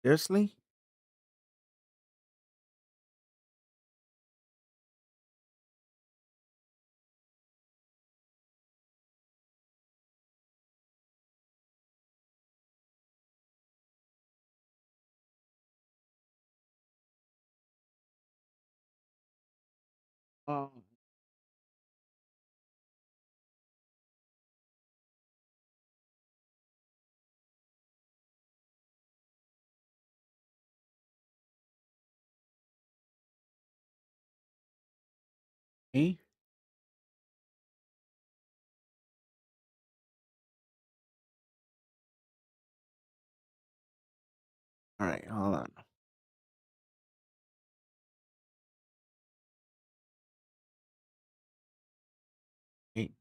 Seriously? Oh, me? All right, hold on. Hey,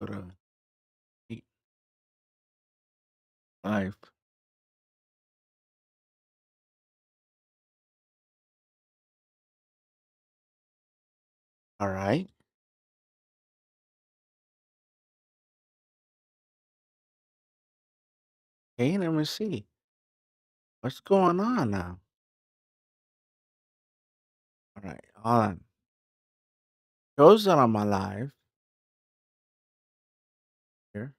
go to eight, five. All right. Okay, let me see. What's going on now? All right, hold on. Shows that I'm alive here.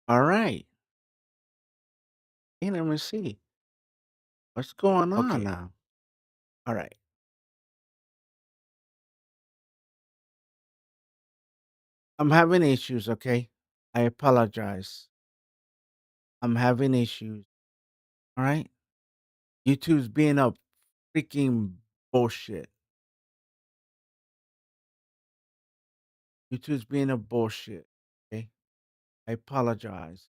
All right. Hey, let me see. What's going on Okay. now? All right. I'm having issues, okay? I apologize. I'm having issues. All right. YouTube's being a freaking bullshit. YouTube's being a bullshit. Okay. I apologize.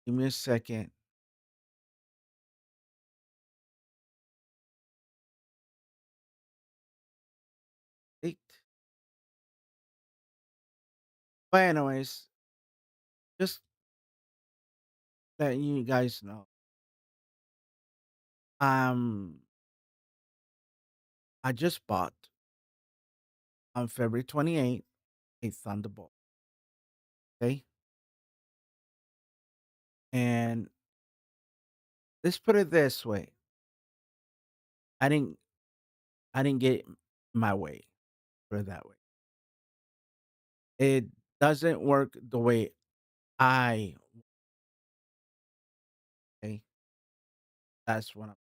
Give me a second. It, but anyways, just letting you guys know. Um, I just bought on February 28th a Thunderbolt. Okay. And let's put it this way. I didn't I didn't get my way. Put it that way. It doesn't work the way I okay. That's what I'm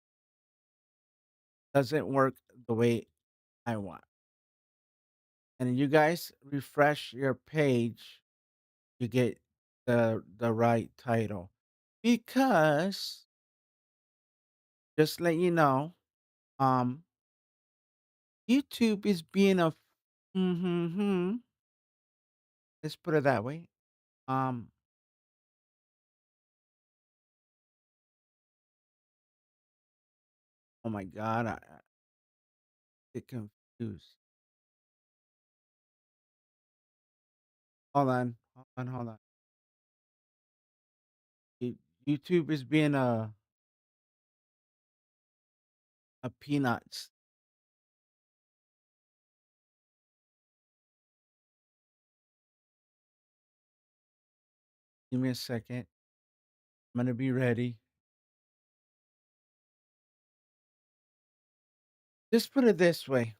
doesn't work the way I want. And you guys refresh your page, you get the right title. Because just let you know, um, YouTube is being a mm-hmm, let's put it that way. Um, oh my god, I get confused. Hold on. YouTube is being a peanuts. Give me a second. I'm gonna be ready. Just put it this way.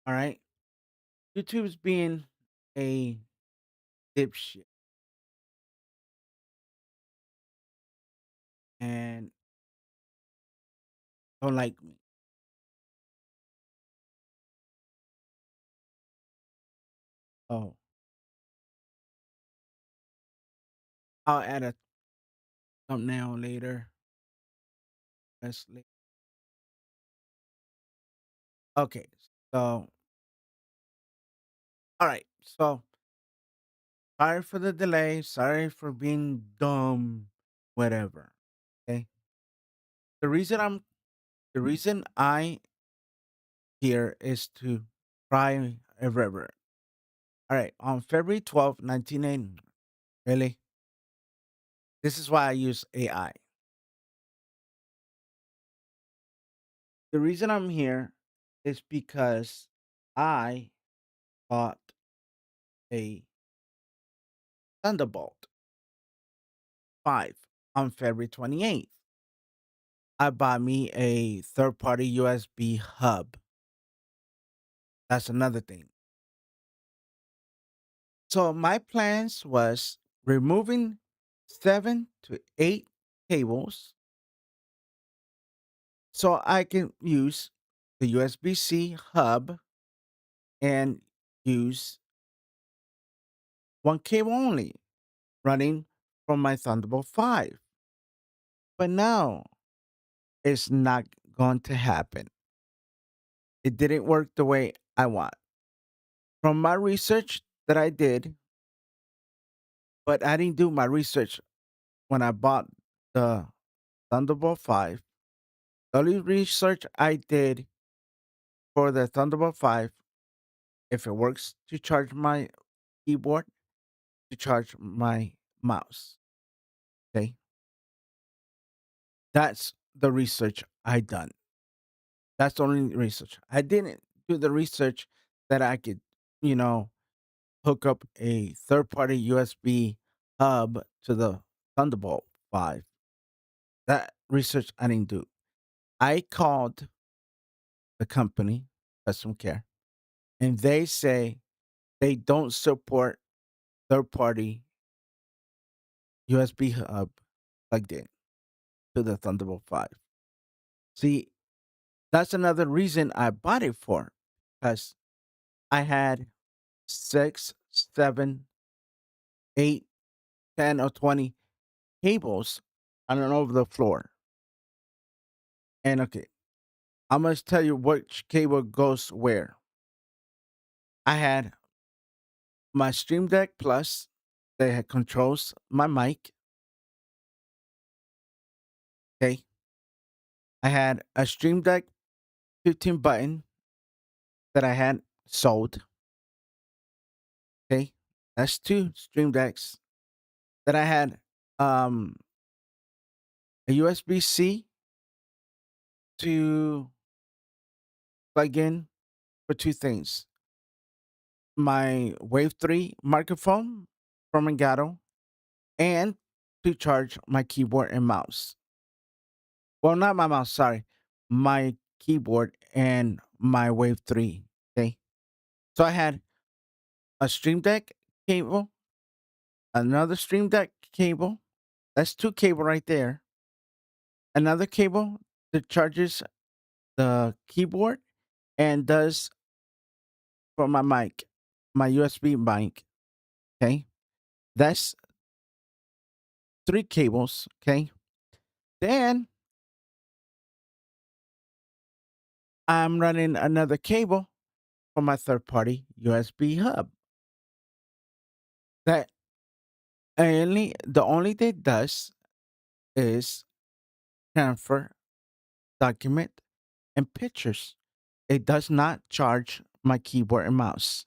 All right. YouTube's being a dipshit and don't like me. Oh, I'll add a thumbnail later. Okay. So, all right. So, sorry for the delay. Sorry for being dumb. Whatever. Okay. The reason I'm the reason I here is to try a river. All right. On February 12th, 1980. Really? This is why I use AI. The reason I'm here is because I bought a Thunderbolt 5 on February 28th. I bought me a third party USB hub. That's another thing. So my plans was removing 7 to 8 cables so I can use the USB-C hub and use one cable only running from my Thunderbolt 5. But now it's not going to happen. It didn't work the way I want. From my research that I did, but I didn't do my research when I bought the Thunderbolt 5. The only research I did for the Thunderbolt 5, if it works to charge my keyboard, to charge my mouse. Okay. That's the research I done. That's the only research. I didn't do the research that I could, you know, hook up a third party USB hub to the Thunderbolt 5. That research I didn't do. I called the company, customer care, and they say they don't support third party USB hub plugged in to the Thunderbolt 5. See, that's another reason I bought it for, because I had 6, 7, 8, 10, or 20 cables on and over the floor. And okay, I must tell you which cable goes where. I had my Stream Deck Plus that had controls my mic. Okay. I had a Stream Deck 15 button that I had sold. Okay. That's two Stream Decks. That I had um a USB-C to plug in for two things. My Wave 3 microphone from Elgato and to charge my keyboard and mouse. Well, not my mouse, sorry. My keyboard and my Wave 3. Okay. So I had a Stream Deck cable, another Stream Deck cable. That's two cable right there. Another cable that charges the keyboard and does for my mic, my USB mic. Okay. That's three cables. Okay. Then I'm running another cable for my third party USB hub. That the only thing it does is transfer document and pictures. It does not charge my keyboard and mouse.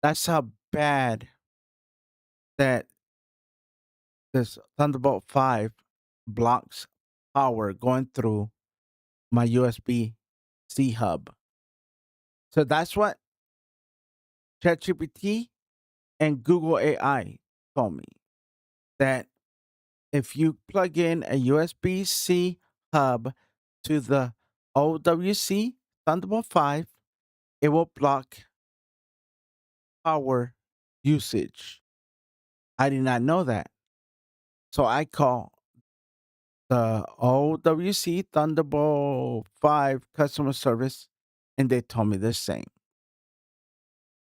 That's how bad that this Thunderbolt 5 blocks power going through my USB C hub. So that's what ChatGPT and Google AI told me, that if you plug in a USB C hub to the OWC Thunderbolt 5, it will block power usage. I did not know that. So I call the OWC Thunderbolt 5 customer service and they told me the same.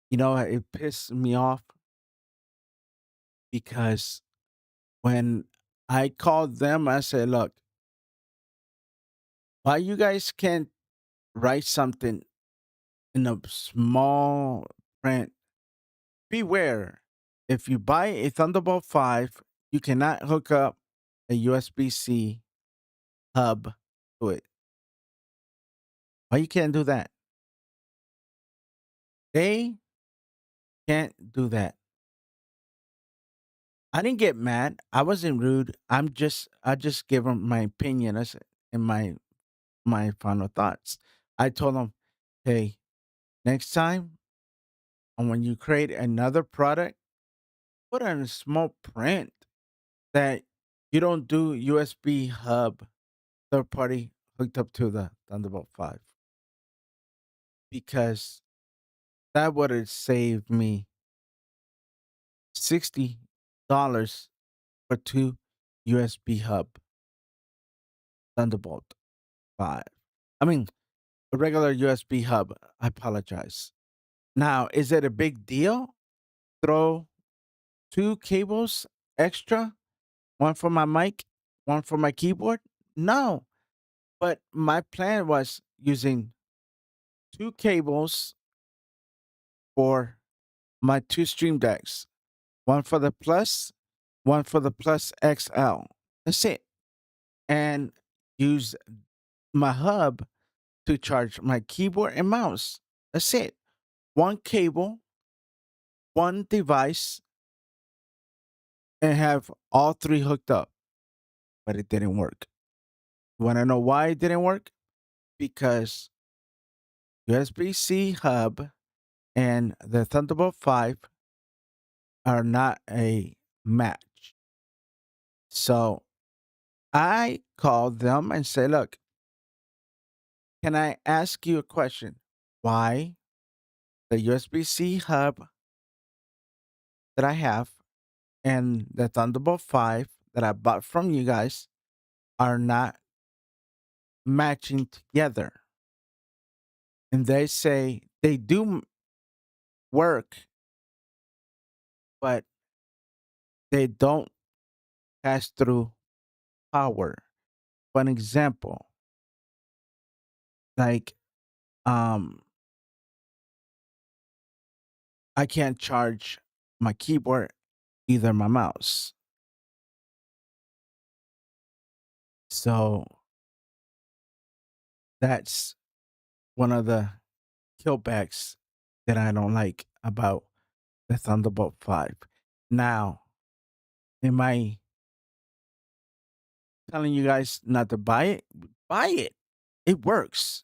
You know, it pissed me off because when I called them, I said, look, why you guys can't write something in a small print? Beware, if you buy a Thunderbolt 5, you cannot hook up a USB C hub to it. Why you can't do that? They can't do that. I didn't get mad. I wasn't rude. I just gave them my opinion and my final thoughts. I told them, hey, next time, and when you create another product, put in a small print that you don't do USB hub third party hooked up to the Thunderbolt 5 because that would have saved me $60 for two USB hub Thunderbolt 5. I mean, a regular USB hub. I apologize. Now, is it a big deal? Throw two cables extra, one for my mic, one for my keyboard? No. But my plan was using two cables for my two stream decks, one for the Plus, one for the Plus XL. That's it. And use my hub to charge my keyboard and mouse. That's it. One cable, one device, and have all three hooked up. But it didn't work. You want to know why it didn't work? Because USB-C hub and the Thunderbolt 5 are not a match. So I called them and say, look, can I ask you a question? Why the USB-C hub that I have and the Thunderbolt 5 that I bought from you guys are not matching together? And they say they do work, but they don't pass through power. For an example, like um I can't charge my keyboard, either my mouse. So that's one of the killbacks that I don't like about the Thunderbolt 5. Now, am I telling you guys not to buy it? Buy it. It works.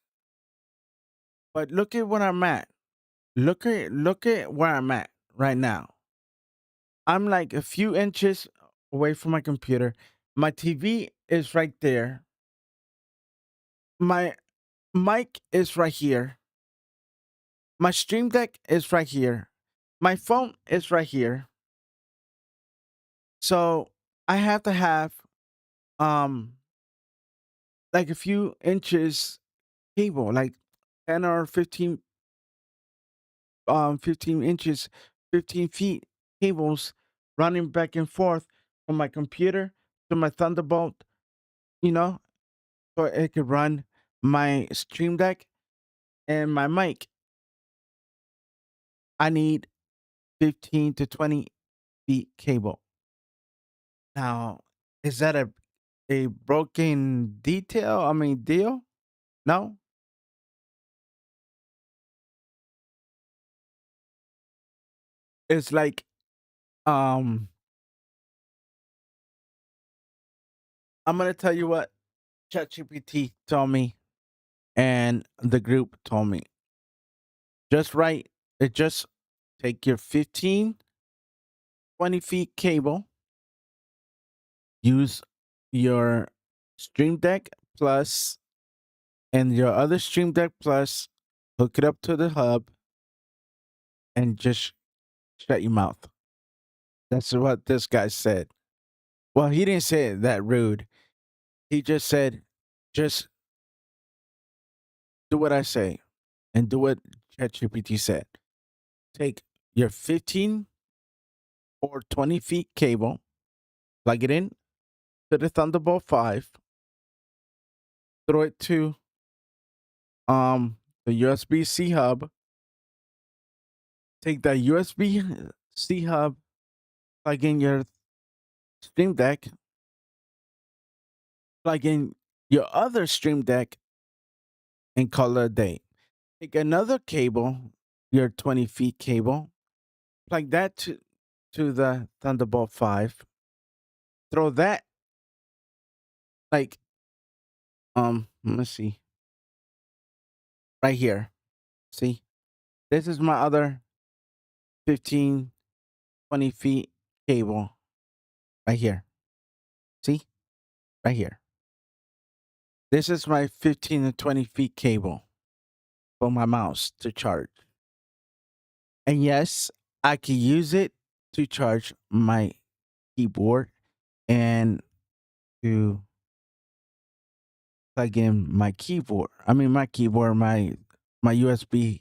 But look at what I'm at. Look at where I'm at right now. I'm like a few inches away from my computer. My TV is right there. My mic is right here. My stream deck is right here. My phone is right here. So I have to have um like a few inches cable, like 10 or 15 inches, 15 feet cables running back and forth from my computer to my Thunderbolt, you know, so it could run my stream deck and my mic. I need 15 to 20 feet cable. Now, is that a broken detail? I mean, deal? No? It's like, um, I'm gonna tell you what ChatGPT told me and the group told me. Just right, it just take your 15, 20 feet cable, use your Stream Deck Plus and your other Stream Deck Plus, hook it up to the hub, and just shut your mouth. That's what this guy said. Well, he didn't say it that rude. He just said, just do what I say and do what ChatGPT said. Take your 15 or 20 feet cable, plug it in to the Thunderbolt 5, throw it to the USB-C hub, take that USB-C hub, plug in your Stream Deck, plug in your other Stream Deck, and call it a day. Take another cable, your 20 feet cable, plug that to the Thunderbolt 5, throw that like let me see. Right here. See? This is my other 15, 20 feet cable right here. See? Right here. This is my 15 to 20 feet cable for my mouse to charge. And yes, I can use it to charge my keyboard and to plug in my keyboard. I mean my keyboard, my USB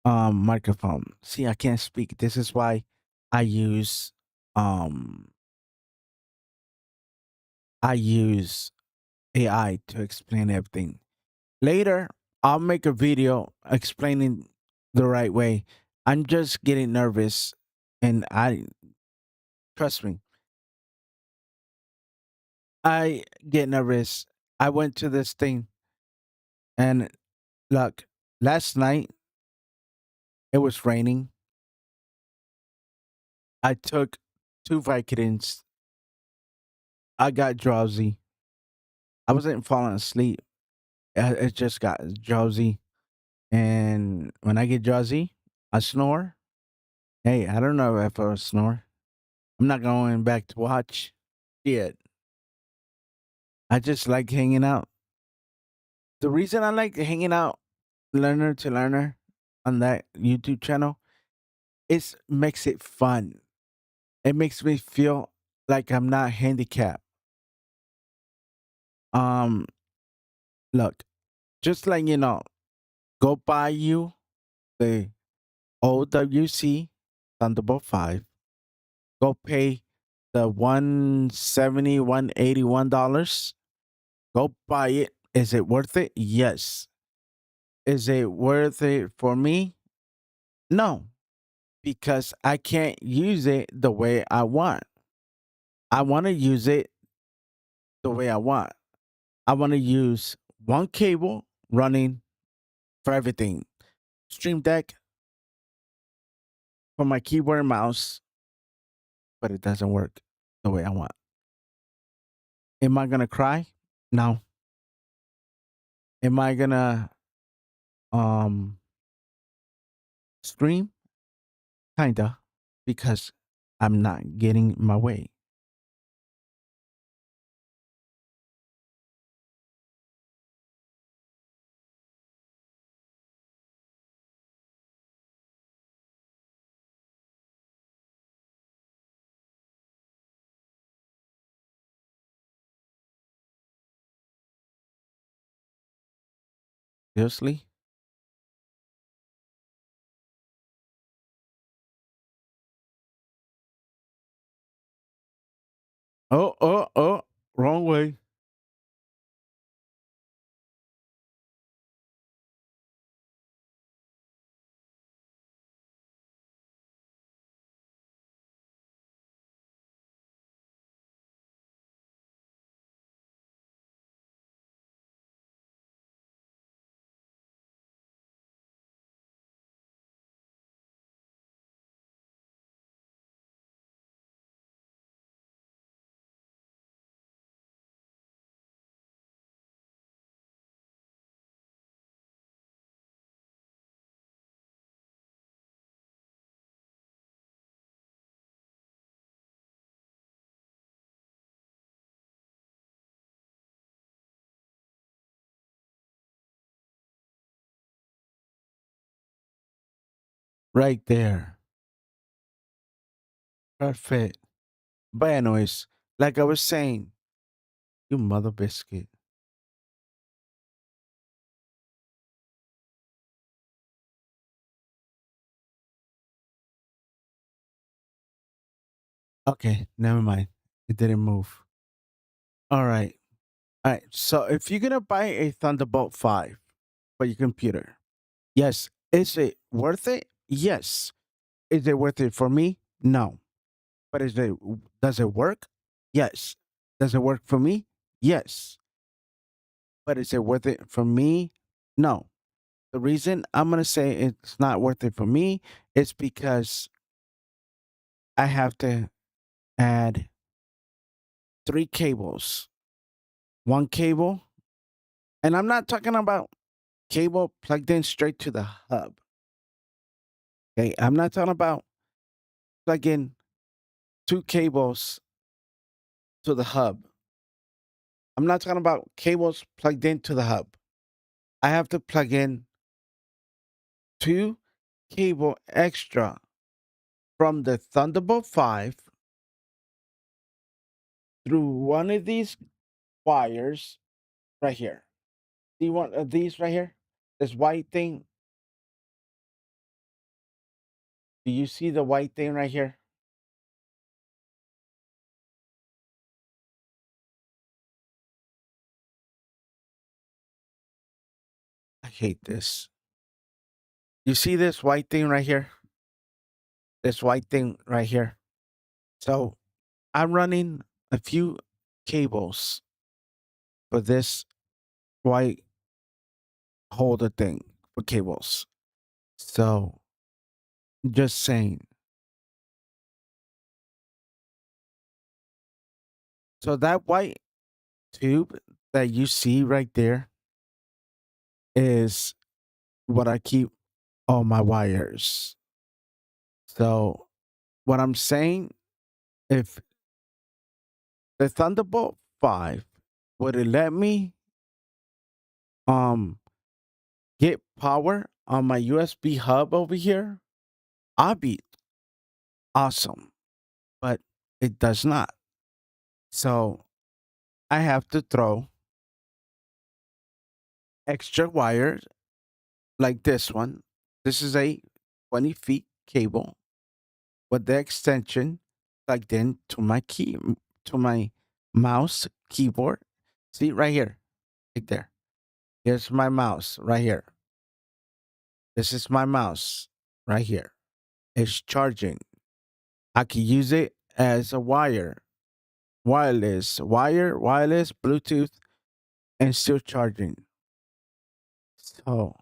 microphone. See, I can't speak. This is why I use um I use AI to explain everything. Later, I'll make a video explaining the right way. I'm just getting nervous and I trust me, I get nervous. I went to this thing and look, last night it was raining. I took two Vicodins. I got drowsy. I wasn't falling asleep. I just got drowsy. And when I get drowsy, I snore. Hey, I don't know if I snore. I'm not going back to watch it. I just like hanging out. The reason I like hanging out learner to learner on that YouTube channel is makes it fun. It makes me feel like I'm not handicapped. Um, look, just like go buy you the OWC Thunderbolt 5. Go pay the 170, $181. Go buy it. Is it worth it? Yes. Is it worth it for me? No, because I can't use it the way I want. I want to use it the way I want. I want to use one cable running for everything. Stream Deck for my keyboard and mouse, but it doesn't work the way I want. Am I gonna cry? No. Am I gonna um scream? Kinda, because I'm not getting my way. Seriously? Oh, oh, oh, wrong way. Right there. Perfect. But anyways, like I was saying, you mother biscuit. Okay, never mind. It didn't move. All right. All right. So if you're gonna buy a Thunderbolt 5 for your computer, yes. Is it worth it? Yes. Is it worth it for me? No. But does it work? Yes. Does it work for me? Yes. But is it worth it for me? No. The reason I'm gonna say it's not worth it for me is because I have to add three cables. One cable, and I'm not talking about cable plugged in straight to the hub. Okay, I'm not talking about plug in. two cables to the hub. I'm not talking about cables plugged into the hub. I have to plug in two cable extra from the Thunderbolt 5 through one of these wires right here. See one of these right here? This white thing. Do you see the white thing right here? I hate this. You see this white thing right here? This white thing right here. So I'm running a few cables for this white holder thing for cables. So just saying. So that white tube that you see right there is what I keep all my wires. So what I'm saying, if the Thunderbolt 5 would it let me um get power on my USB hub over here, I'd be awesome. But it does not. So I have to throw extra wires like this one. This is a 20 feet cable with the extension plugged in to my to my mouse keyboard. See right here, right there. Here's my mouse right here. This is my mouse right here. It's charging. I can use it as a wireless, Bluetooth, and still charging. So,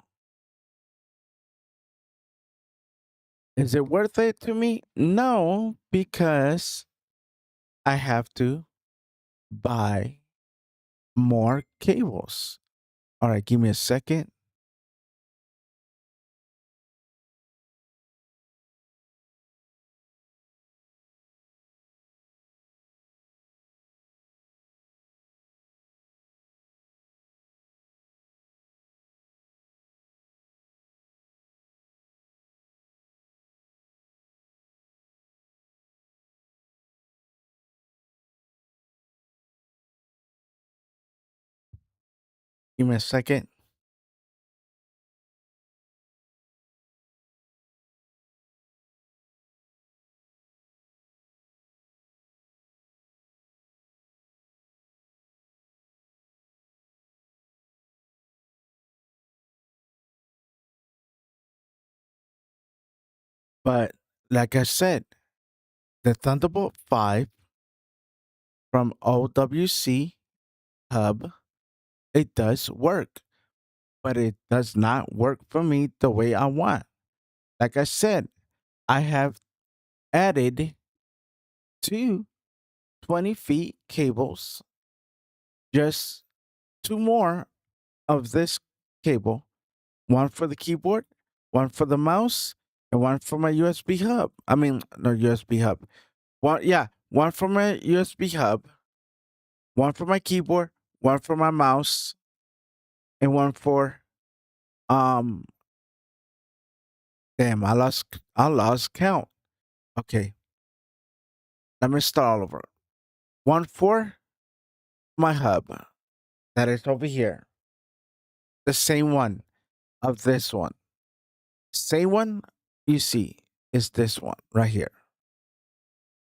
is it worth it to me? No, because I have to buy more cables. All right, give me a second. Give me a second. But like I said, the Thunderbolt 5 from OWC Hub, it does work, but it does not work for me the way I want. Like I said, I have added two 20 feet cables, just two more of this cable, one for the keyboard, one for the mouse, and one for my USB hub. I mean, no USB hub. One for my USB hub, one for my keyboard, one for my mouse, and one for um. Damn, I lost count. Okay, let me start all over. One for my hub that is over here. The same one of this one. Same one you see is this one right here.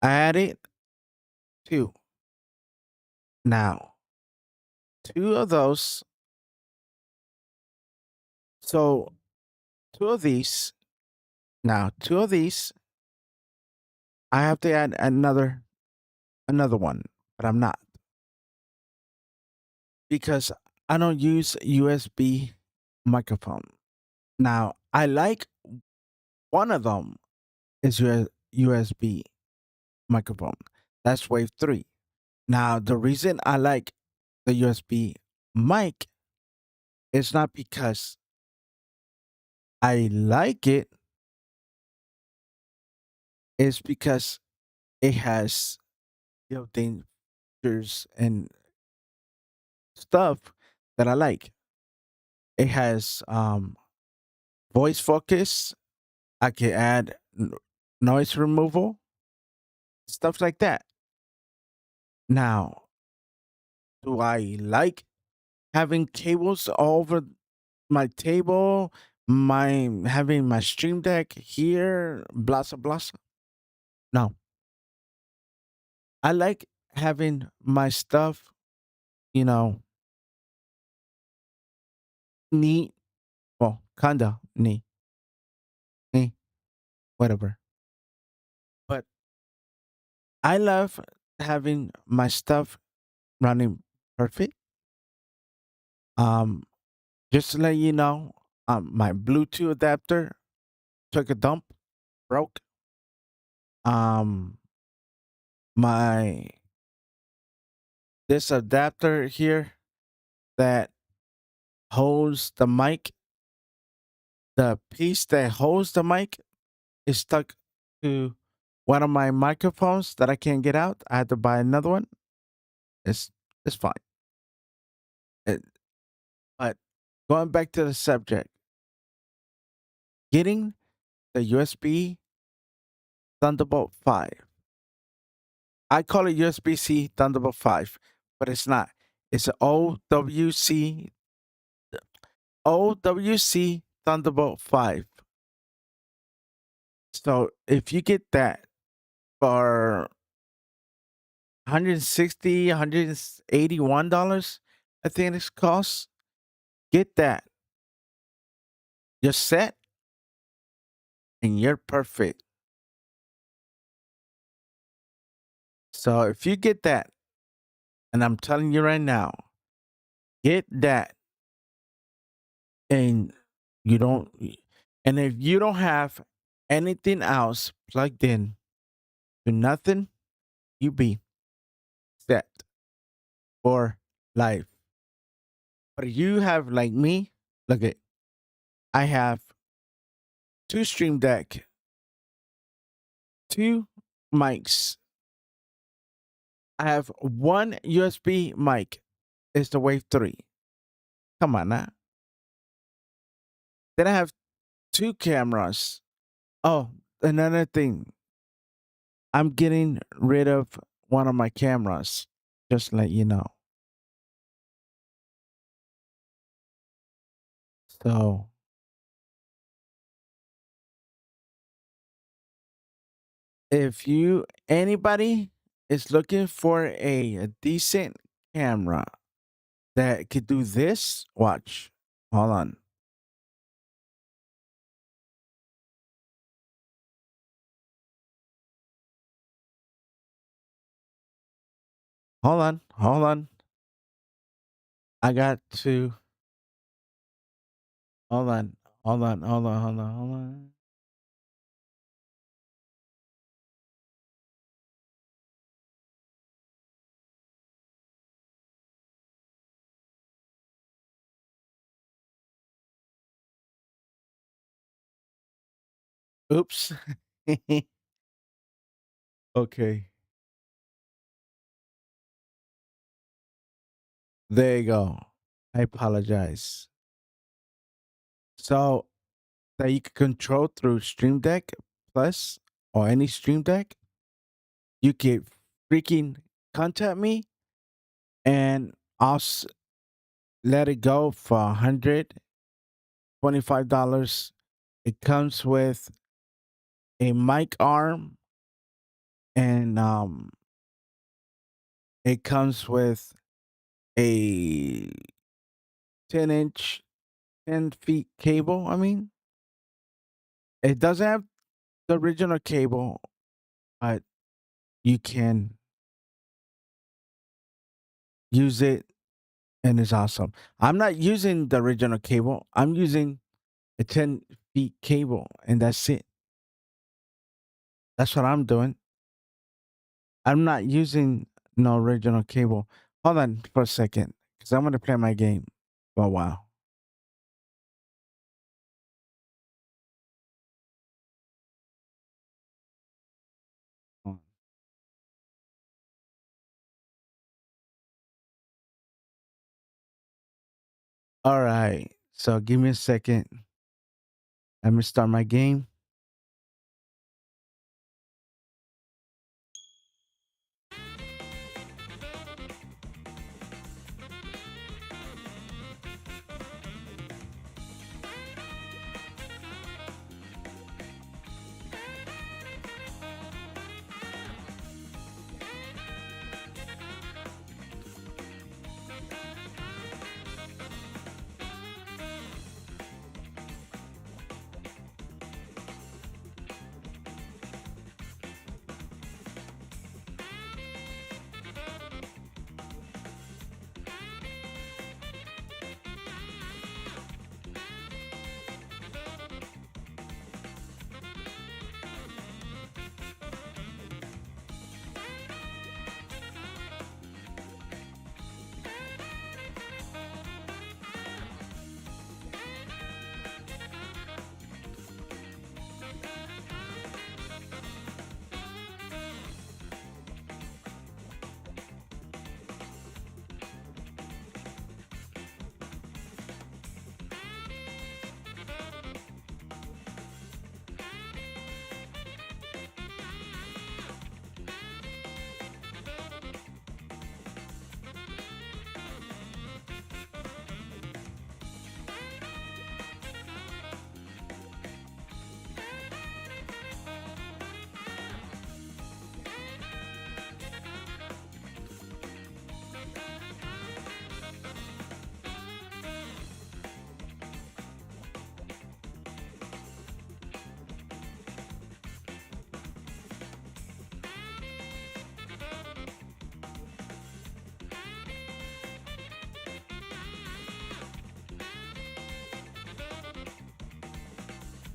I added two. Now, two of those. So two of these. Now, two of these. I have to add another one, but I'm not because I don't use USB microphone. Now, I like one of them is USB microphone. That's wave 3. Now, the reason I like the USB mic is not because I like it, it's because it has built-in features and stuff that I like. It has voice focus. I can add noise removal, stuff like that. Now, do I like having cables all over my table? My having my stream deck here, blah blah blah. No, I like having my stuff, you know, neat. Well, kinda neat, neat, whatever. But I love having my stuff running perfect. Um, just to let you know, my Bluetooth adapter took a dump, broke. Um, my this adapter here that holds the mic, the piece that holds the mic is stuck to one of my microphones that I can't get out. I had to buy another one. It's it's fine. It, but going back to the subject, getting the USB Thunderbolt 5. I call it USB-C Thunderbolt 5, but it's not. It's an OWC Thunderbolt 5. So if you get that for 160, $181, I think it costs, get that. You're set and you're perfect. So if you get that, and I'm telling you right now, get that and you don't and if you don't have anything else plugged in to nothing, you be set for life. But you have like me, look at I have two stream deck, two mics. I have one USB mic. It's the Wave 3. Come on now. Then I have two cameras. Oh, another thing. I'm getting rid of one of my cameras. Just to let you know. So if you anybody is looking for a decent camera that could do this, watch. Hold on. Hold on. Hold on. I got to hold on. Hold on. Hold on. Hold on. Hold on. Oops. Okay. There you go. I apologize. So that you can control through Stream Deck Plus or any Stream Deck, you can freaking contact me and let it go for $125. It comes with a mic arm and it comes with a 10-inch, 10 feet cable. I mean, it doesn't have the original cable, but you can use it and it's awesome. I'm not using the original cable. I'm using a 10 feet cable and that's it. That's what I'm doing. I'm not using no original cable. Hold on for a second because I'm going to play my game for a while. All right. So give me a second. Let me start my game.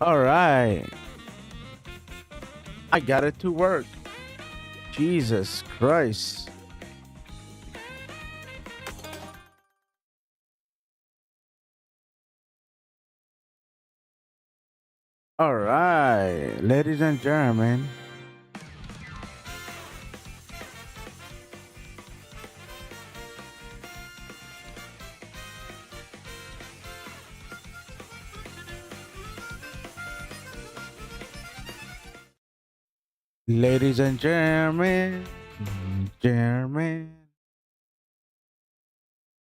All right. I got it to work. Jesus Christ. All right, ladies and gentlemen. Ladies and gentlemen. Gentlemen.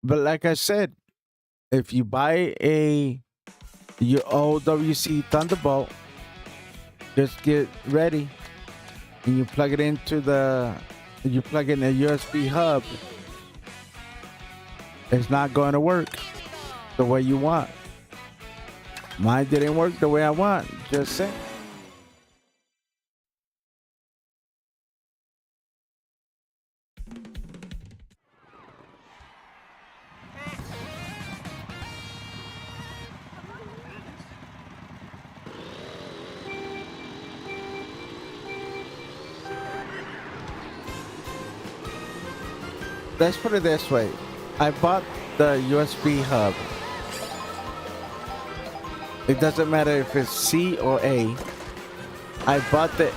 But like I said, if you buy a your OWC Thunderbolt, just get ready and you plug it into you plug in a USB hub. It's not going to work the way you want. Mine didn't work the way I want. Just saying. Let's put it this way. I bought the USB hub. It doesn't matter if it's C or A. I bought the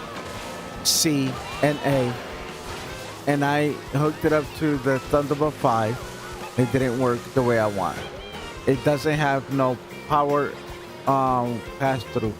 C and A, and I hooked it up to the Thunderbolt 5. It didn't work the way I want. It doesn't have no power pass through.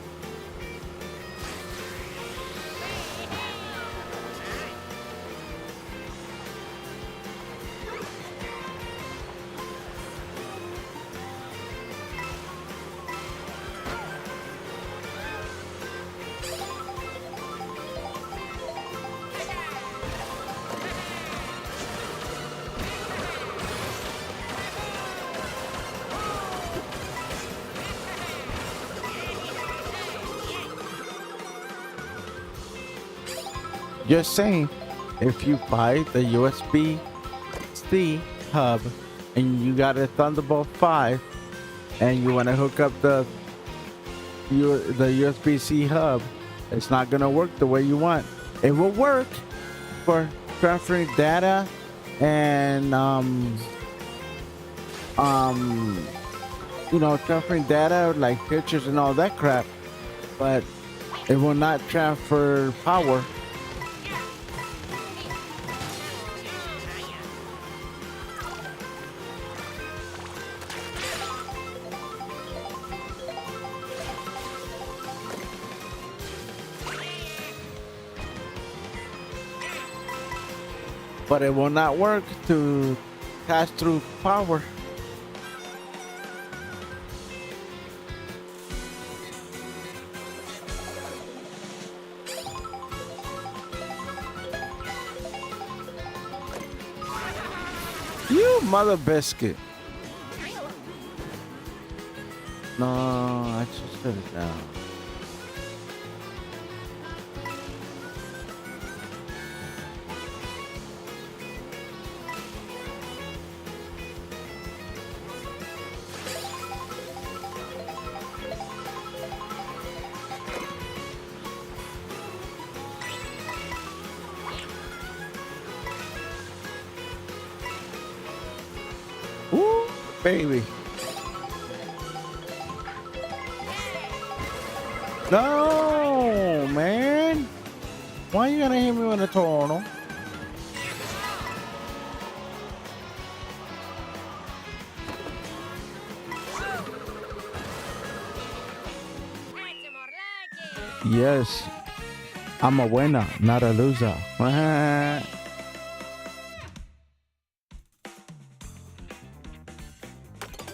Just saying, if you buy the USB-C hub and you got a Thunderbolt 5 and you want to hook up the USB-C hub, it's not going to work the way you want. It will work for transferring data and transferring data like pictures and all that crap, but it will not transfer power. but it will not work to pass through power. You mother biscuit. No, I just set it down. Ooh, baby. No, man. Why you gonna hit me with a tornado? Yes, I'm a winner, not a loser.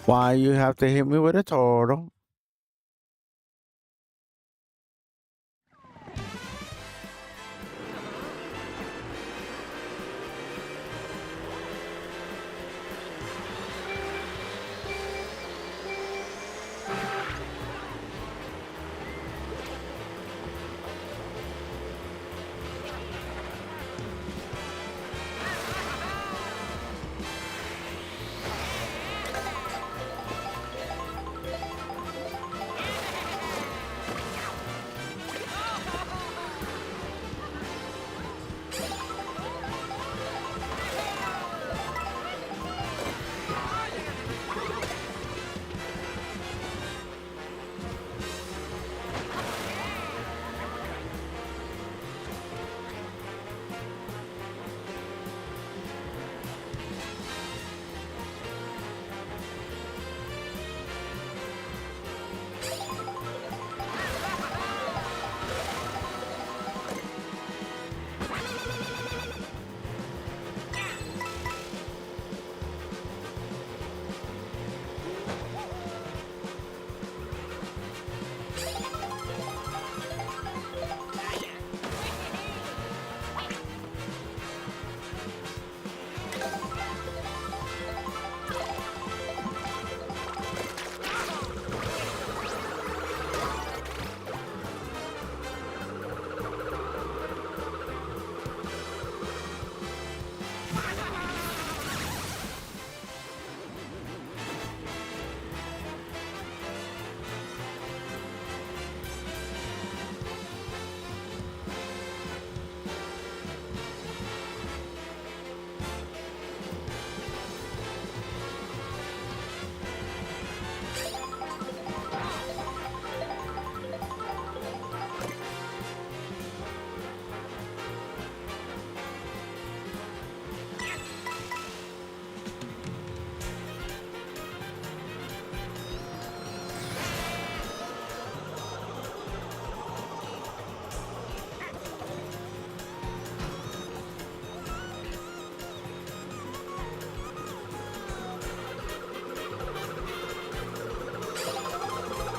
Why you have to hit me with a turtle?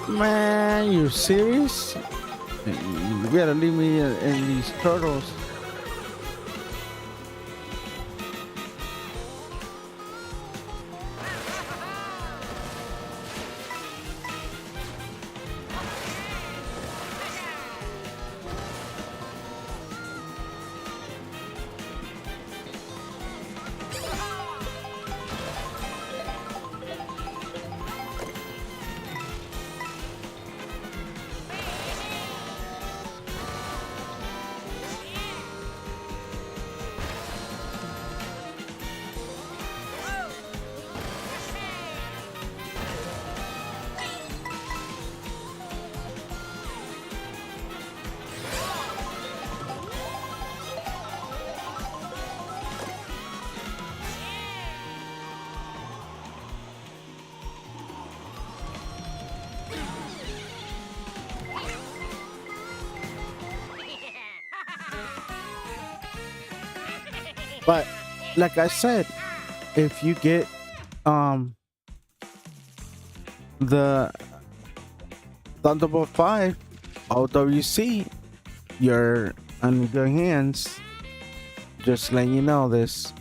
Man, you serious? You better leave me in these turtles. But like I said, if you get um the Thunderbolt 5 OWC, you're on good hands. Just letting you know this.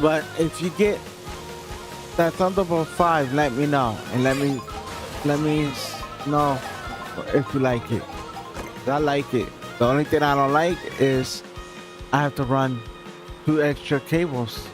But if you get that Thunderbolt 5, let me know and know if you like it. I like it. The only thing I don't like is I have to run 2 extra cables.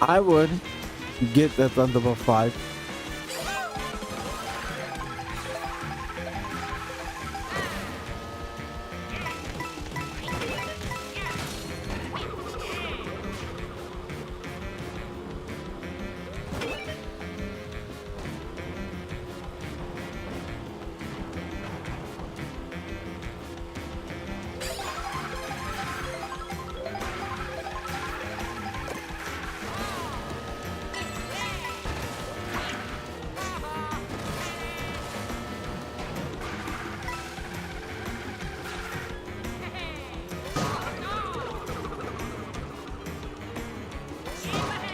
I would get the Thunderbolt 5.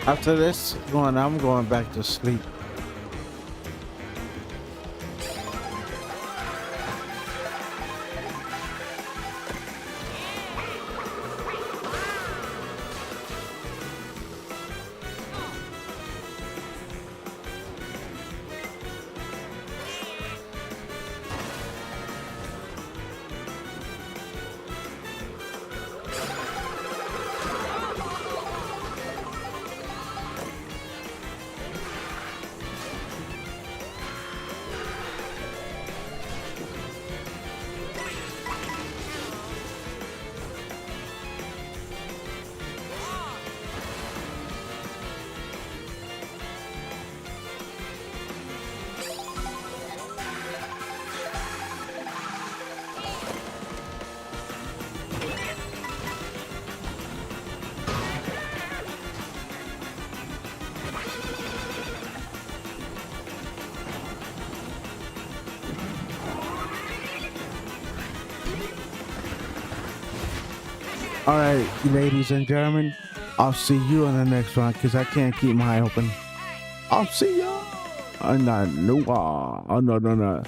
After this one, I'm going back to sleep. All right, ladies and gentlemen, I'll see you on the next one because I can't keep my eye open. I'll see ya. No, no, no, no.